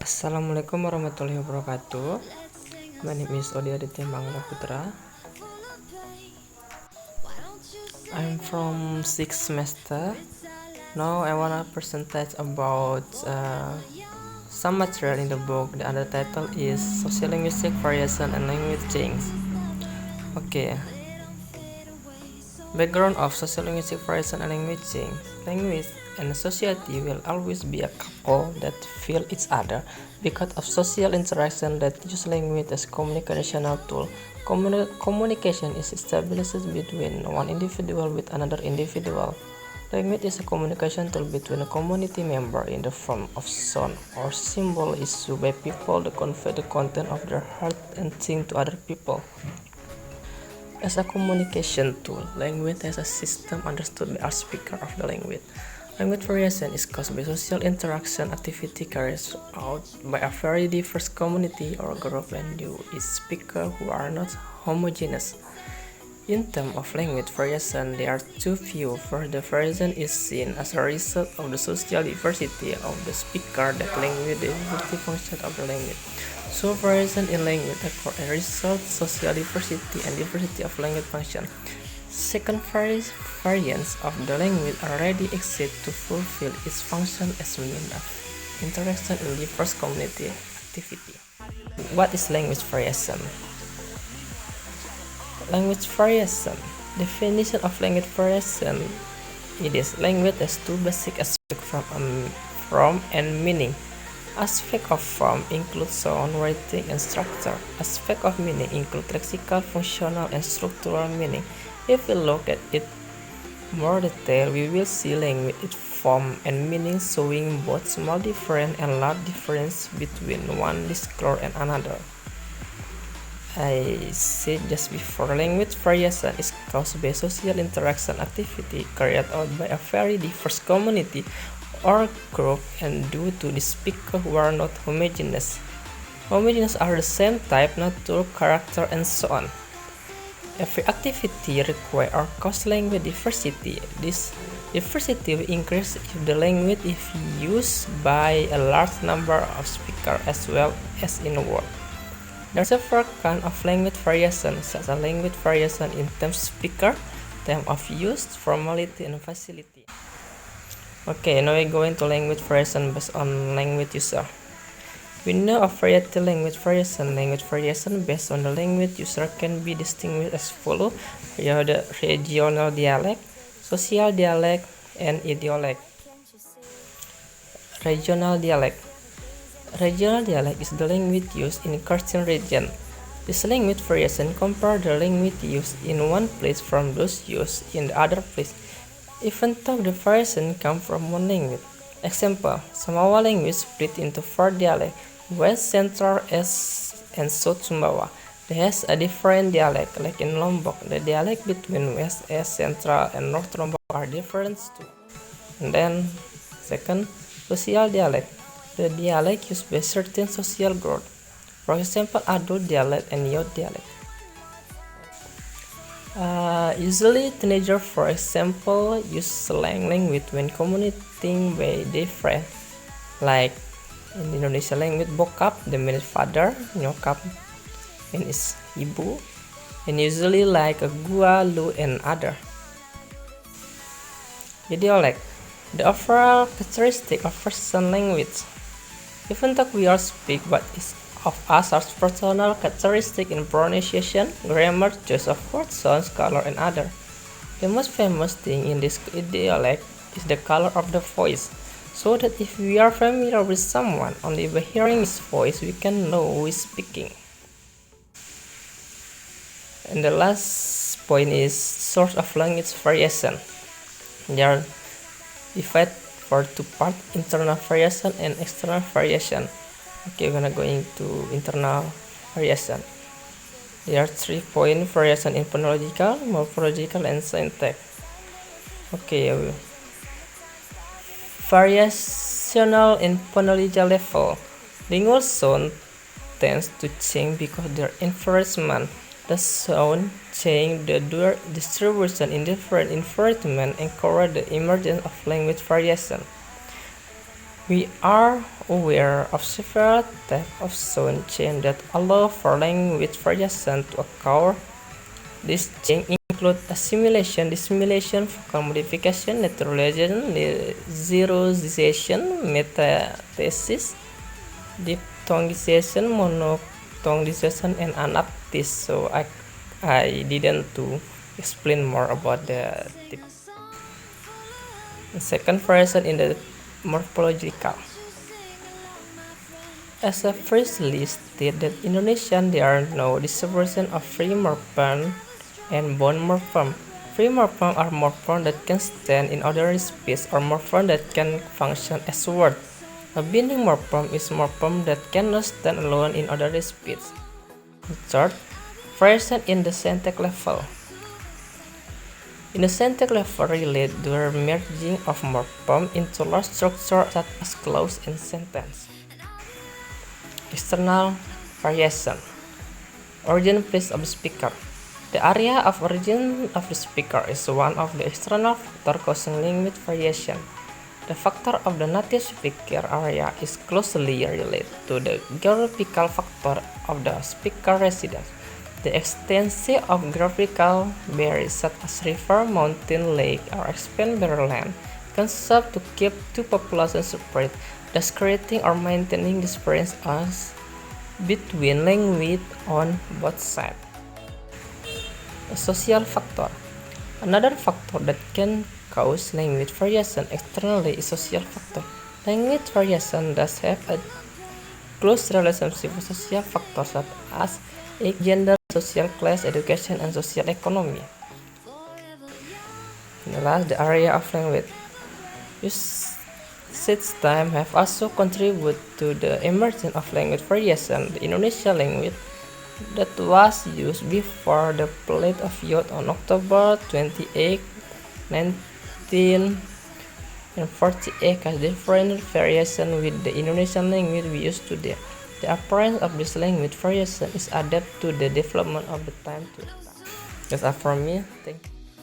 Assalamualaikum warahmatullahi wabarakatuh. My name is Odi Aditya Mangala Putra. I'm from 6th semester. Now I wanna present about some material in the book. The other title is Sociolinguistic Variation and Language Change. Okay. Background of sociolinguistic variation and language change. Language and society will always be a couple that feel each other because of social interaction that use language as communicational tool. Communication is established between one individual with another individual. Language is a communication tool between a community member in the form of sound or symbol used by people to convey the content of their heart and think to other people. As a communication tool, language as a system understood by our speaker of the language. Language variation is caused by social interaction activity carried out by a very diverse community or group and due its speakers who are not homogeneous. In terms of language variation, there are two views. First, the variation is seen as a result of the social diversity of the speaker, that language, the diversity function of the language. So variation in language occur as a result social diversity and diversity of language function. Second, variants of the language already exist to fulfill its function as a means of interaction in diverse community activity. What is language variation? Language variation. Definition of language variation. It is language has two basic aspects from and meaning. Aspect of form include sound, writing, and structure. Aspect of meaning include lexical, functional, and structural meaning. If we look at it more detail, we will see language its form and meaning showing both small difference and large difference between one discourse and another. I said just before, language variation is caused by social interaction activity carried out by a very diverse community or group and due to the speakers who are not homogeneous. Homogeneous are the same type, nature, character, and so on. Every activity requires or causes language diversity. This diversity will increase if the language is used by a large number of speakers as well as in a word. There are several kinds of language variation, such as language variation in terms of speaker, time of use, formality, and facility. Okay, now we go into language variation based on language user. We know of variety language variation. Language variation based on the language user can be distinguished as follows: regional dialect, social dialect, and idiolect. Regional dialect. Regional dialect is the language used in a certain region. This language variation compares the language used in one place from those used in the other place, even though the variation comes from one language. Example, Sumbawa language split into 4 dialects: West, Central, East, and South Sumbawa. There is a different dialect, like in Lombok. The dialect between West, East, Central, and North Lombok are different too. And then, second, social dialect. The dialect used by certain social group. For example, adult dialect and youth dialect. Usually, teenagers, for example, use slang language when communicating by their friends. Like in Indonesia language, bokap, the means father, nyokap means ibu, and usually like a gua, lu, and other. Idiolect, the overall characteristic of person language. Even though we all speak, but each of us has personal characteristics in pronunciation, grammar, choice of words, sounds, color, and other. The most famous thing in this dialect is the color of the voice, so that if we are familiar with someone, only by hearing his voice we can know who is speaking. And the last point is source of language variation. They are divided for two parts: internal variation and external variation. Okay, we're gonna go into internal variation. There are 3 points: variation in phonological, morphological, and syntax. Okay, variational in phonological level. Lingual sound tends to change because their environment. The sound change the distribution in different environments encourage the emergence of language variation. We are aware of several types of sound change that allow for language variation to occur. These changes include assimilation, dissimilation, vocal modification, naturalization, zeroization, metathesis, diphthongization, monophthongization, and anaptys. So I didn't to explain more about the second variation in the morphological. As I previously stated, in Indonesian there are no distribution of free morpheme and bond morpheme. Free morpheme are morphemes that can stand in ordinary speech or morphemes that can function as words. A binding morpheme is morpheme that cannot stand alone in ordinary speech. Third, variation in the syntax level. In the syntax level relate the merging of morpheme into large structures such as clause and sentence. External variation. Origin place of the speaker. The area of origin of the speaker is one of the external factors causing language variation. The factor of the native speaker area is closely related to the geographical factor of the speaker residence. The extension of geographical barriers such as river, mountain, lake, or expand borderland can serve to keep two populations separate, thus creating or maintaining differences between language on both sides. A social factor. Another factor that can cause language variation externally is social factor. Language variation does have a close relationship with social factors such as age, gender, social class, education, and social economy. And last, the area of language. Usage time have also contributed to the emergence of language variation. The Indonesian language that was used before the Plague of Youth on October 28, 1948 has different variations with the Indonesian language we use today. The appearance of this language variation is adapted to the development of the time to time. That's all from me. Thank you.